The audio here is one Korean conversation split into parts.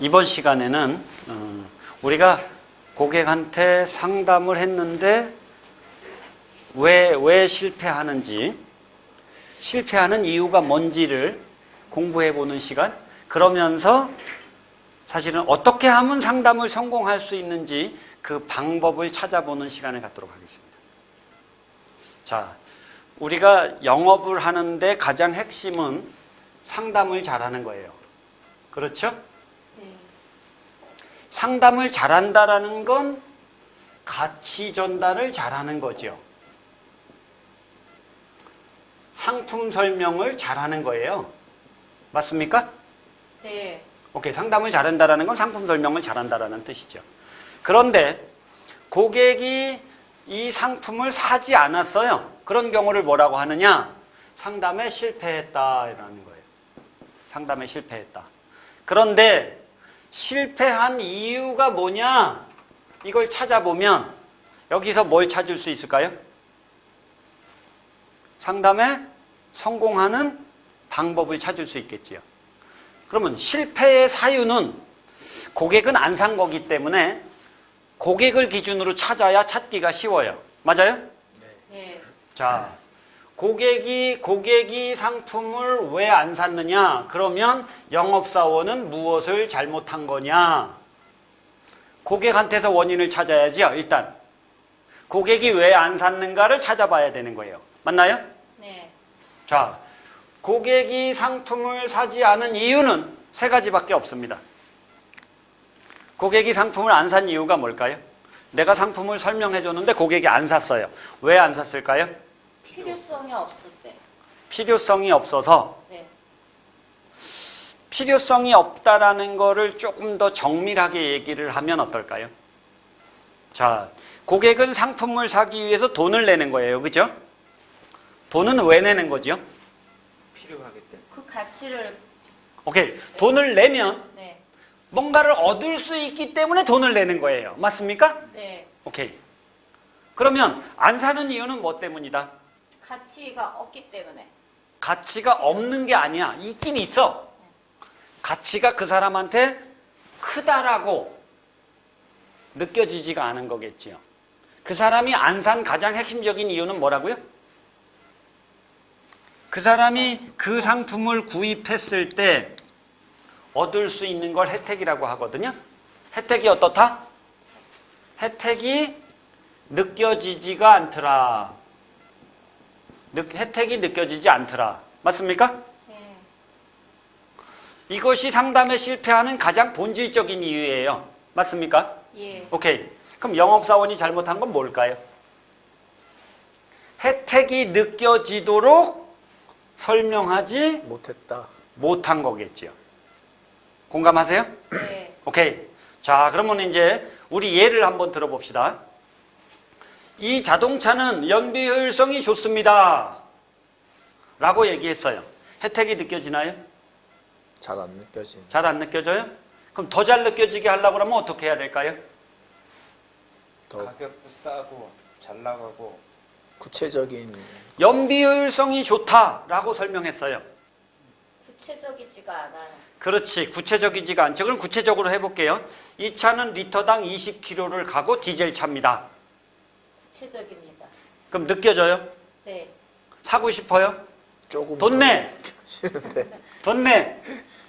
이번 시간에는 우리가 고객한테 상담을 했는데 왜 실패하는지, 실패하는 이유가 뭔지를 공부해 보는 시간, 그러면서 사실은 어떻게 하면 상담을 성공할 수 있는지 그 방법을 찾아보는 시간을 갖도록 하겠습니다. 자, 우리가 영업을 하는데 가장 핵심은 상담을 잘하는 거예요. 그렇죠? 네. 상담을 잘한다라는 건 가치 전달을 잘하는 거죠. 상품 설명을 잘하는 거예요. 맞습니까? 네. 오케이, 상담을 잘한다라는 건 상품 설명을 잘한다라는 뜻이죠. 그런데 고객이 이 상품을 사지 않았어요. 그런 경우를 뭐라고 하느냐? 상담에 실패했다라는 거예요. 상담에 실패했다. 그런데 실패한 이유가 뭐냐? 이걸 찾아보면 여기서 뭘 찾을 수 있을까요? 상담에 성공하는 방법을 찾을 수 있겠지요. 그러면 실패의 사유는 고객은 안 산 거기 때문에 고객을 기준으로 찾아야 찾기가 쉬워요. 맞아요? 네. 자, 고객이 상품을 왜 안 샀느냐? 그러면 영업사원은 무엇을 잘못한 거냐? 고객한테서 원인을 찾아야죠. 일단 고객이 왜 안 샀는가를 찾아봐야 되는 거예요. 맞나요? 네. 자, 고객이 상품을 사지 않은 이유는 세 가지밖에 없습니다. 고객이 상품을 안 산 이유가 뭘까요? 내가 상품을 설명해 줬는데 고객이 안 샀어요. 왜 안 샀을까요? 필요성이 없을 때. 필요성이 없어서. 네. 필요성이 없다라는 거를 조금 더 정밀하게 얘기를 하면 어떨까요? 자, 고객은 상품을 사기 위해서 돈을 내는 거예요. 그죠? 돈은 왜 내는 거죠? 필요하기 때문에. 그 가치를. 오케이. 돈을 내면 네. 뭔가를 얻을 수 있기 때문에 돈을 내는 거예요. 맞습니까? 네. 오케이. 그러면 안 사는 이유는 뭐 때문이다? 가치가 없기 때문에. 가치가 없는 게 아니야. 있긴 있어. 가치가 그 사람한테 크다라고 느껴지지가 않은 거겠지요. 그 사람이 안 산 가장 핵심적인 이유는 뭐라고요? 그 사람이 그 상품을 구입했을 때 얻을 수 있는 걸 혜택이라고 하거든요. 혜택이 어떻다? 혜택이 느껴지지가 않더라. 혜택이 느껴지지 않더라. 맞습니까? 네. 이것이 상담에 실패하는 가장 본질적인 이유예요. 맞습니까? 예. 오케이. 그럼 영업사원이 잘못한 건 뭘까요? 혜택이 느껴지도록 설명하지 못한 거겠지요. 공감하세요? 네. 오케이. 자, 그러면 이제 우리 예를 한번 들어봅시다. 이 자동차는 연비 효율성이 좋습니다. 라고 얘기했어요. 혜택이 느껴지나요? 잘 안 느껴지는. 잘 안 느껴져요? 그럼 더 잘 느껴지게 하려고 하면 어떻게 해야 될까요? 더 가격도 싸고 잘 나가고 구체적인. 연비 효율성이 좋다라고 설명했어요. 구체적이지가 않아요. 그렇지. 구체적이지가 않죠. 그럼 구체적으로 해볼게요. 이 차는 리터당 20km를 가고 디젤 차입니다. 구체적입니다. 그럼 느껴져요? 네. 사고 싶어요? 조금 돈 더 내! 싫은데 돈 내!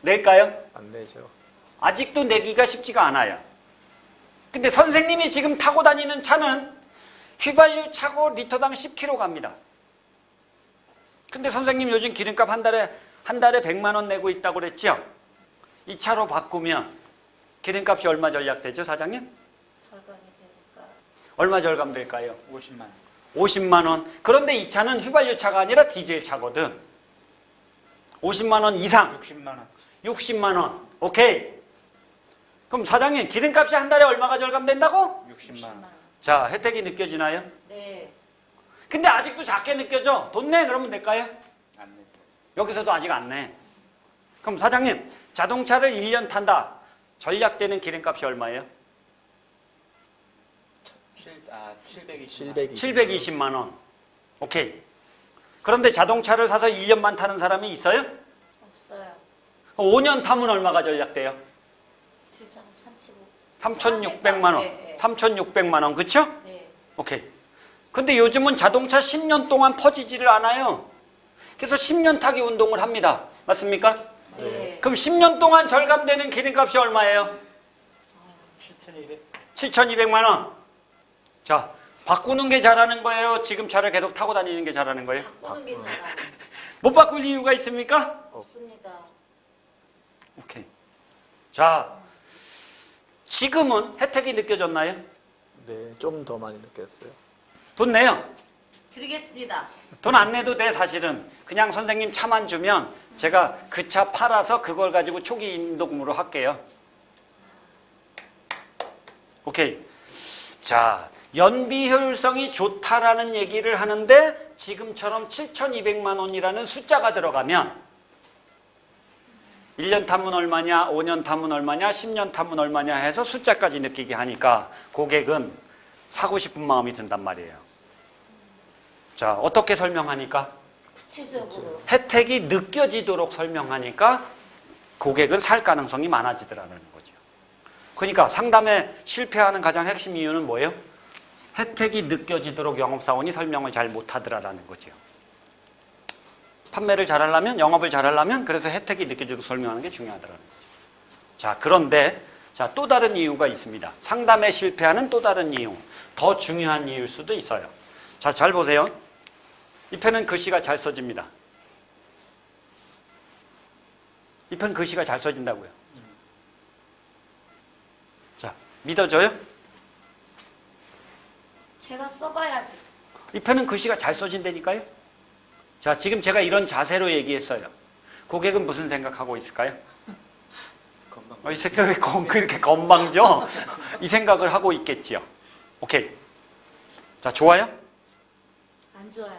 낼까요? 안 내죠. 아직도 내기가 쉽지가 않아요. 근데 선생님이 지금 타고 다니는 차는 휘발유 차고 리터당 10km 갑니다. 근데 선생님 요즘 기름값 한 달에 100만 원 내고 있다고 그랬죠? 이 차로 바꾸면 기름값이 얼마 절약되죠, 사장님? 절감이 되니까. 얼마 절감될까요? 50만 원. 50만 원. 그런데 이 차는 휘발유 차가 아니라 디젤 차거든. 50만 원 이상. 60만 원. 60만 원. 오케이. 그럼 사장님 기름값이 한 달에 얼마가 절감된다고? 60만 원. 자, 혜택이 느껴지나요? 네. 근데 아직도 작게 느껴져. 돈 내. 그러면 될까요? 안 내죠. 여기서도 아직 안 내. 그럼 사장님 자동차를 1년 탄다. 절약되는 기름값이 얼마예요? 720만 720만 원. 오케이. 그런데 자동차를 사서 1년만 타는 사람이 있어요? 없어요. 5년 타면 얼마가 절약돼요? 계산 35. 3,600만 원. 네, 3,600만 원. 그쵸? 네. 오케이. 근데 요즘은 자동차 10년 동안 퍼지지를 않아요. 그래서 10년 타기 운동을 합니다. 맞습니까? 네. 그럼 10년 동안 절감되는 기름값이 얼마예요? 7,200. 7,200만 원. 자, 바꾸는 게 잘하는 거예요? 지금 차를 계속 타고 다니는 게 잘하는 거예요? 바꾸는 게 잘하는. 못 바꿀 이유가 있습니까? 없습니다. 오케이. 자, 지금은 혜택이 느껴졌나요? 네, 좀 더 많이 느꼈어요. 돈 내요. 드리겠습니다. 돈 안 내도 돼, 사실은. 그냥 선생님 차만 주면 제가 그 차 팔아서 그걸 가지고 초기 인도금으로 할게요. 오케이. 자, 연비 효율성이 좋다라는 얘기를 하는데 지금처럼 7,200만 원이라는 숫자가 들어가면 1년 타면 얼마냐, 5년 타면 얼마냐, 10년 타면 얼마냐 해서 숫자까지 느끼게 하니까 고객은 사고 싶은 마음이 든단 말이에요. 자, 어떻게 설명하니까? 구체적으로. 혜택이 느껴지도록 설명하니까 고객은 살 가능성이 많아지더라는 거죠. 그러니까 상담에 실패하는 가장 핵심 이유는 뭐예요? 혜택이 느껴지도록 영업사원이 설명을 잘 못하더라라는 거죠. 판매를 잘하려면, 영업을 잘하려면 그래서 혜택이 느껴지도록 설명하는 게 중요하더라는 거죠. 자, 그런데 자, 또 다른 이유가 있습니다. 상담에 실패하는 또 다른 이유, 더 중요한 이유일 수도 있어요. 자, 잘 보세요. 이 펜은 글씨가 잘 써집니다. 이 펜 글씨가 잘 써진다고요. 자, 믿어져요? 제가 써봐야지. 이 펜은 글씨가 잘 써진다니까요. 자, 지금 제가 이런 자세로 얘기했어요. 고객은 무슨 생각하고 있을까요? 건강. 이 생각이 그렇게 건방져? 이 생각을 하고 있겠지요. 오케이. 자, 좋아요? 안 좋아요.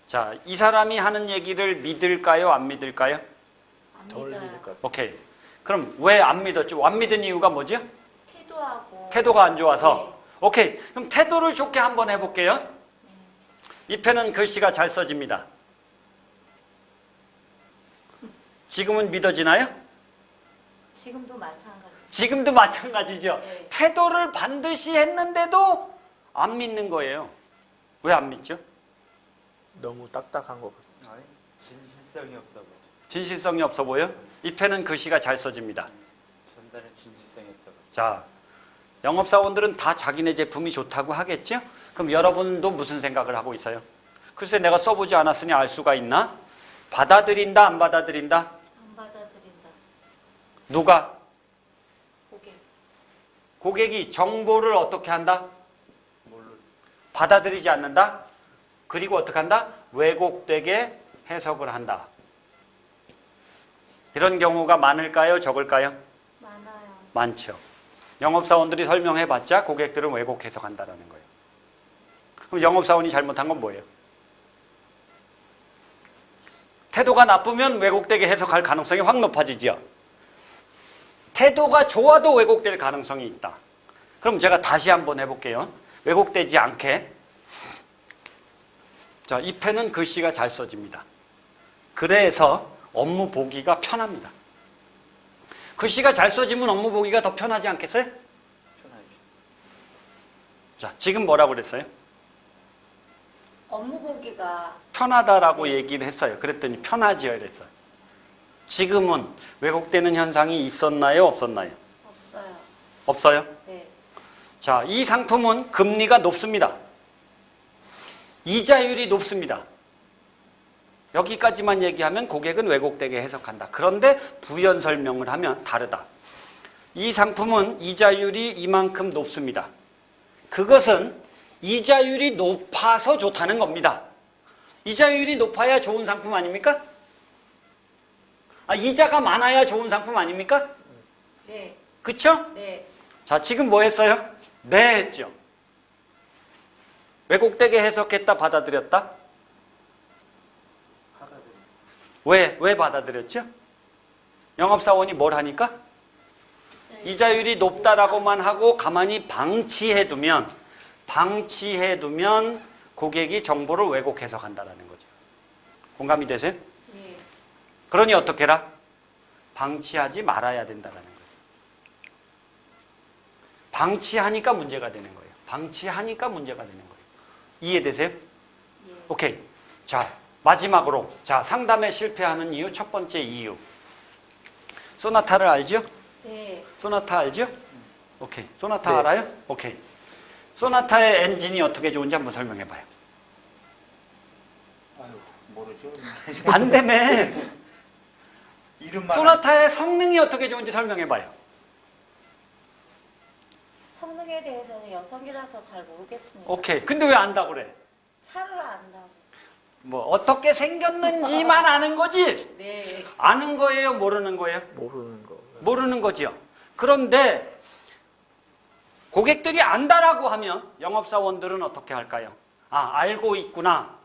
자, 이 사람이 하는 얘기를 믿을까요? 안 믿을까요? 안 덜 믿을 믿어요. 것 같아요. 오케이. 그럼 왜 안 믿었죠? 안 믿은 이유가 뭐죠? 태도하고. 태도가 안 좋아서. 네. 오케이. 그럼 태도를 좋게 한번 해볼게요. 이 펜은 글씨가 잘 써집니다. 지금은 믿어지나요? 지금도 마찬가지. 지금도 마찬가지죠. 네. 태도를 반드시 했는데도 안 믿는 거예요. 왜 안 믿죠? 너무 딱딱한 것 같아요. 아니, 진실성이 없어 보여. 진실성이 없어 보여? 이 펜은 글씨가 잘 써집니다. 전달에 진실성이 없어 보여. 자, 영업사원들은 다 자기네 제품이 좋다고 하겠죠? 그럼 여러분도 무슨 생각을 하고 있어요? 글쎄 내가 써보지 않았으니 알 수가 있나? 받아들인다, 안 받아들인다? 안 받아들인다. 누가? 고객. 고객이 정보를 어떻게 한다? 뭘로? 받아들이지 않는다? 그리고 어떻게 한다? 왜곡되게 해석을 한다. 이런 경우가 많을까요? 적을까요? 많아요. 많죠. 영업사원들이 설명해봤자 고객들은 왜곡 해석한다는 거예요. 그럼 영업사원이 잘못한 건 뭐예요? 태도가 나쁘면 왜곡되게 해석할 가능성이 확 높아지죠. 태도가 좋아도 왜곡될 가능성이 있다. 그럼 제가 다시 한번 해볼게요. 왜곡되지 않게. 자, 이 펜은 글씨가 잘 써집니다. 그래서 업무 보기가 편합니다. 글씨가 잘 써지면 업무 보기가 더 편하지 않겠어요? 편하게. 자, 지금 뭐라고 그랬어요? 업무 보기가 편하다라고 얘기를 했어요. 그랬더니 편하지요 이랬어요. 지금은 왜곡되는 현상이 있었나요? 없었나요? 없어요. 없어요? 네. 자, 이 상품은 금리가 높습니다. 이자율이 높습니다. 여기까지만 얘기하면 고객은 왜곡되게 해석한다. 그런데 부연 설명을 하면 다르다. 이 상품은 이자율이 이만큼 높습니다. 그것은 이자율이 높아서 좋다는 겁니다. 이자율이 높아야 좋은 상품 아닙니까? 이자가 많아야 좋은 상품 아닙니까? 네. 그쵸? 네. 자, 지금 뭐 했어요? 네 했죠. 왜곡되게 해석했다, 받아들였다? 받아들여. 왜 받아들였죠? 영업사원이 뭘 하니까? 이자율이 높다라고만 하고 가만히 방치해두면 고객이 정보를 왜곡 해석한다는 거죠. 공감이 되세요? 네. 그러니 어떻게 해라? 방치하지 말아야 된다는 거예요. 방치하니까 문제가 되는 거예요. 방치하니까 문제가 되는 거예요. 이해되세요? 예. 오케이. 자, 마지막으로. 자, 상담에 실패하는 이유, 첫 번째 이유. 소나타를 알죠? 네. 소나타 알죠? 오케이. 소나타 네. 알아요? 오케이. 소나타의 엔진이 어떻게 좋은지 한번 설명해 봐요. 아유, 모르죠. 반대매. 이름만. 소나타의 성능이 어떻게 좋은지 설명해 봐요. 성능에 대해서는 여성이라서 잘 모르겠습니다. 오케이. 근데 왜 안다고 그래? 차를 안다고. 뭐 어떻게 생겼는지만 아는 거지? 네. 아는 거예요? 모르는 거예요? 모르는 거. 모르는 거지요. 그런데 고객들이 안다라고 하면 영업사원들은 어떻게 할까요? 아, 알고 있구나.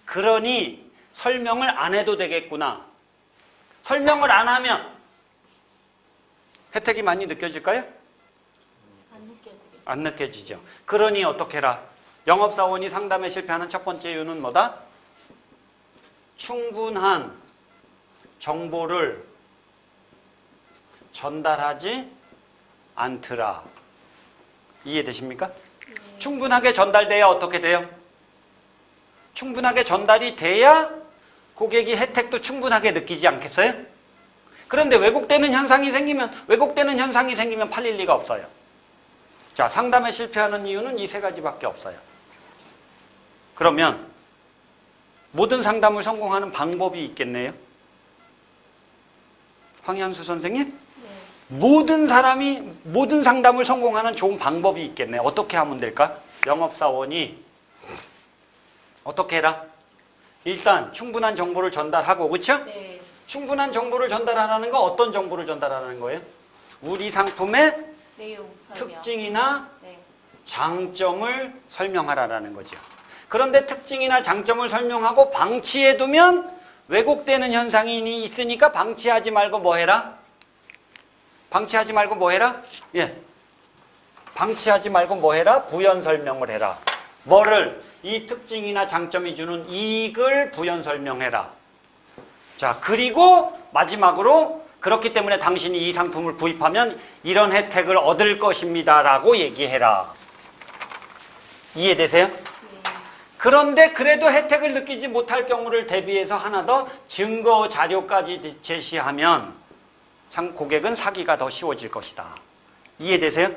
그러니 설명을 안 해도 되겠구나. 설명을 안 하면 혜택이 많이 느껴질까요? 안 느껴지게. 안 느껴지죠. 그러니 어떻게 해라? 영업사원이 상담에 실패하는 첫 번째 이유는 뭐다? 충분한 정보를 전달하지 않더라. 이해되십니까? 네. 충분하게 전달돼야 어떻게 돼요? 충분하게 전달이 돼야 고객이 혜택도 충분하게 느끼지 않겠어요? 그런데 왜곡되는 현상이 생기면 팔릴 리가 없어요. 자, 상담에 실패하는 이유는 이 세 가지밖에 없어요. 그러면 모든 상담을 성공하는 방법이 있겠네요. 황현수 선생님? 네. 모든 사람이 모든 상담을 성공하는 좋은 방법이 있겠네. 어떻게 하면 될까? 영업사원이 어떻게 해라? 일단 충분한 정보를 전달하고, 그렇죠? 네. 충분한 정보를 전달하라는 건 어떤 정보를 전달하는 거예요? 우리 상품의 내용 설명. 특징이나 네. 장점을 설명하라는 거죠. 그런데 특징이나 장점을 설명하고 방치해두면 왜곡되는 현상이 있으니까 방치하지 말고 뭐 해라? 방치하지 말고 뭐 해라? 예. 방치하지 말고 뭐 해라? 부연 설명을 해라. 뭐를? 이 특징이나 장점이 주는 이익을 부연 설명해라. 자, 그리고 마지막으로 그렇기 때문에 당신이 이 상품을 구입하면 이런 혜택을 얻을 것입니다. 라고 얘기해라. 이해되세요? 네. 그런데 그래도 혜택을 느끼지 못할 경우를 대비해서 하나 더 증거 자료까지 제시하면 고객은 사기가 더 쉬워질 것이다. 이해되세요?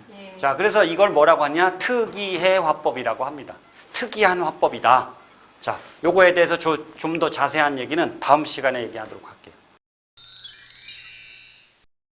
네. 자, 그래서 이걸 뭐라고 하냐? 특이해 화법이라고 합니다. 특이한 화법이다. 자, 요거에 대해서 좀 더 자세한 얘기는 다음 시간에 얘기하도록 할게요.